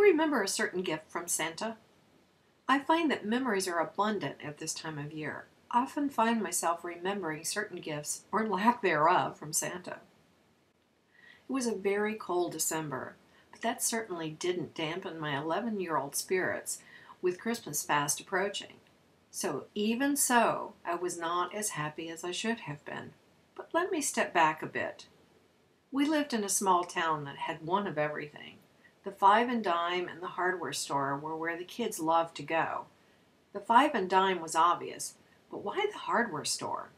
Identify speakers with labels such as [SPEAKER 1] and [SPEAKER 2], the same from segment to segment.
[SPEAKER 1] you remember a certain gift from Santa? I find that memories are abundant at this time of year. I often find myself remembering certain gifts, or lack thereof, from Santa. It was a very cold December, but that certainly didn't dampen my 11-year-old spirits with Christmas fast approaching. Even so, I was not as happy as I should have been. But let me step back a bit. We lived in a small town that had one of everything. The Five and Dime and the hardware store were where the kids loved to go. The Five and Dime was obvious, but why the hardware store?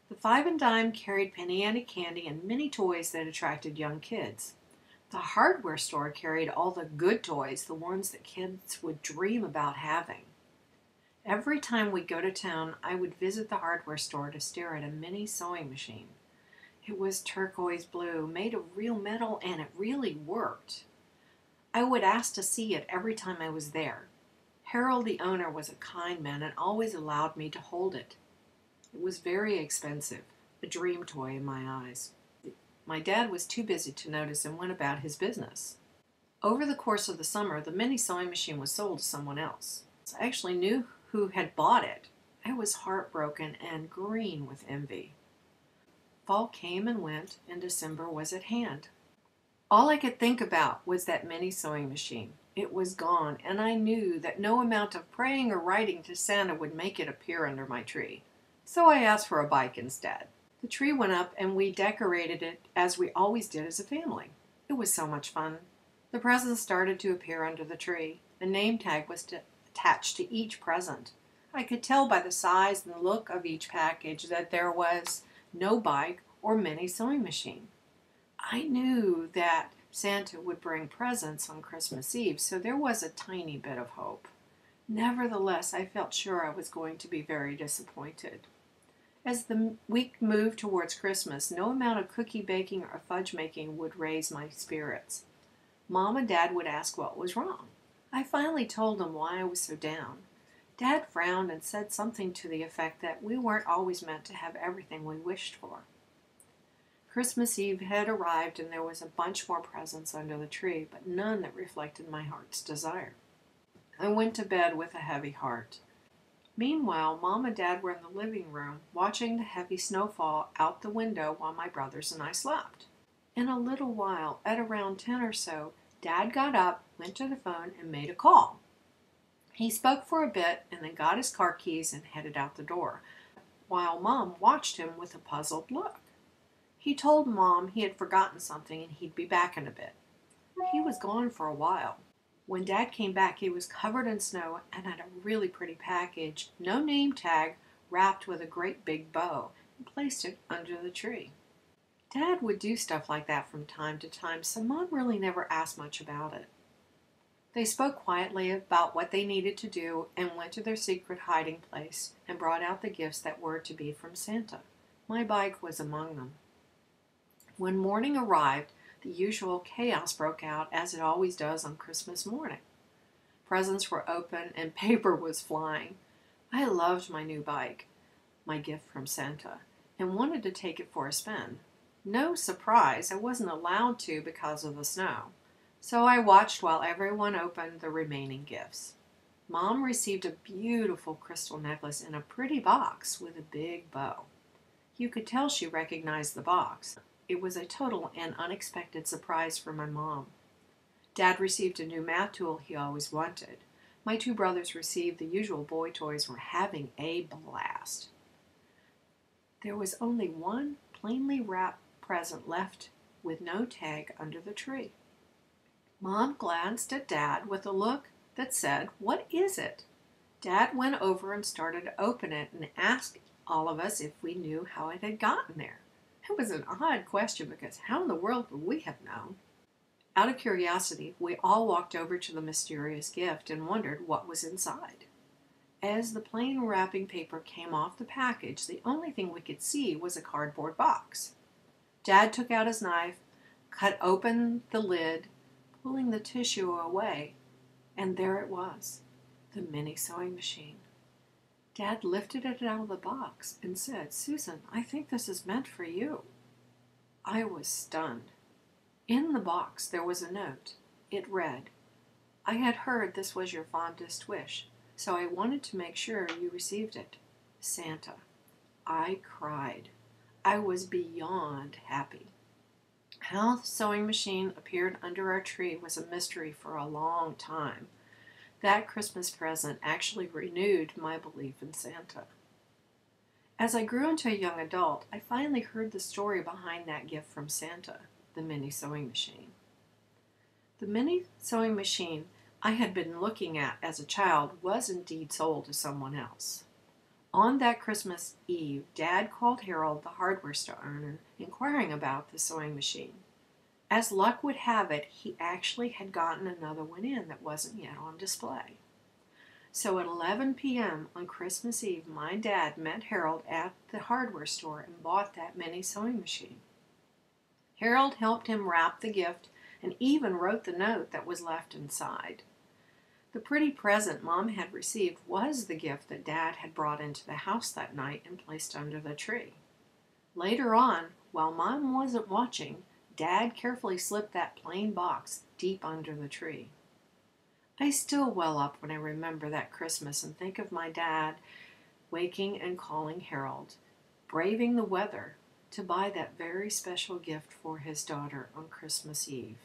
[SPEAKER 1] The Five and Dime carried penny ante candy and many toys that attracted young kids. The hardware store carried all the good toys, the ones that kids would dream about having. Every time we'd go to town, I would visit the hardware store to stare at a mini sewing machine. It was turquoise blue, made of real metal, and it really worked. I would ask to see it every time I was there. Harold, the owner, was a kind man and always allowed me to hold it. It was very expensive, a dream toy in my eyes. My dad was too busy to notice and went about his business. Over the course of the summer, the mini sewing machine was sold to someone else. I actually knew who had bought it. I was heartbroken and green with envy. Fall came and went, and December was at hand. All I could think about was that mini sewing machine. It was gone, and I knew that no amount of praying or writing to Santa would make it appear under my tree. So I asked for a bike instead. The tree went up, and we decorated it as we always did as a family. It was so much fun. The presents started to appear under the tree. A name tag was attached to each present. I could tell by the size and look of each package that there was no bike or mini sewing machine. I knew that Santa would bring presents on Christmas Eve, so there was a tiny bit of hope. Nevertheless, I felt sure I was going to be very disappointed. As the week moved towards Christmas, no amount of cookie baking or fudge making would raise my spirits. Mom and Dad would ask what was wrong. I finally told them why I was so down. Dad frowned and said something to the effect that we weren't always meant to have everything we wished for. Christmas Eve had arrived and there was a bunch more presents under the tree, but none that reflected my heart's desire. I went to bed with a heavy heart. Meanwhile, Mom and Dad were in the living room watching the heavy snowfall out the window while my brothers and I slept. In a little while, at around 10 or so, Dad got up, went to the phone, and made a call. He spoke for a bit and then got his car keys and headed out the door, while Mom watched him with a puzzled look. He told Mom he had forgotten something and he'd be back in a bit. He was gone for a while. When Dad came back, he was covered in snow and had a really pretty package, no name tag, wrapped with a great big bow, and placed it under the tree. Dad would do stuff like that from time to time, so Mom really never asked much about it. They spoke quietly about what they needed to do and went to their secret hiding place and brought out the gifts that were to be from Santa. My bike was among them. When morning arrived, the usual chaos broke out, as it always does on Christmas morning. Presents were open and paper was flying. I loved my new bike, my gift from Santa, and wanted to take it for a spin. No surprise, I wasn't allowed to because of the snow. So I watched while everyone opened the remaining gifts. Mom received a beautiful crystal necklace in a pretty box with a big bow. You could tell she recognized the box. It was a total and unexpected surprise for my mom. Dad received a new math tool he always wanted. My two brothers received the usual boy toys and were having a blast. There was only one plainly wrapped present left with no tag under the tree. Mom glanced at Dad with a look that said, "What is it?" Dad went over and started to open it and asked all of us if we knew how it had gotten there. It was an odd question because how in the world would we have known? Out of curiosity, we all walked over to the mysterious gift and wondered what was inside. As the plain wrapping paper came off the package, the only thing we could see was a cardboard box. Dad took out his knife, cut open the lid, pulling the tissue away, and there it was, the mini sewing machine. Dad lifted it out of the box and said, "Susan, I think this is meant for you." I was stunned. In the box there was a note. It read, I had heard this was your fondest wish, so I wanted to make sure you received it. Santa. I cried. I was beyond happy. How the sewing machine appeared under our tree was a mystery for a long time. That Christmas present actually renewed my belief in Santa. As I grew into a young adult, I finally heard the story behind that gift from Santa, the mini sewing machine. The mini sewing machine I had been looking at as a child was indeed sold to someone else. On that Christmas Eve, Dad called Harold, the hardware store owner, inquiring about the sewing machine. As luck would have it, he actually had gotten another one in that wasn't yet on display. So at 11 p.m. on Christmas Eve, my dad met Harold at the hardware store and bought that mini sewing machine. Harold helped him wrap the gift and even wrote the note that was left inside. The pretty present Mom had received was the gift that Dad had brought into the house that night and placed under the tree. Later on, while Mom wasn't watching, Dad carefully slipped that plain box deep under the tree. I still well up when I remember that Christmas and think of my dad waking and calling Harold, braving the weather to buy that very special gift for his daughter on Christmas Eve.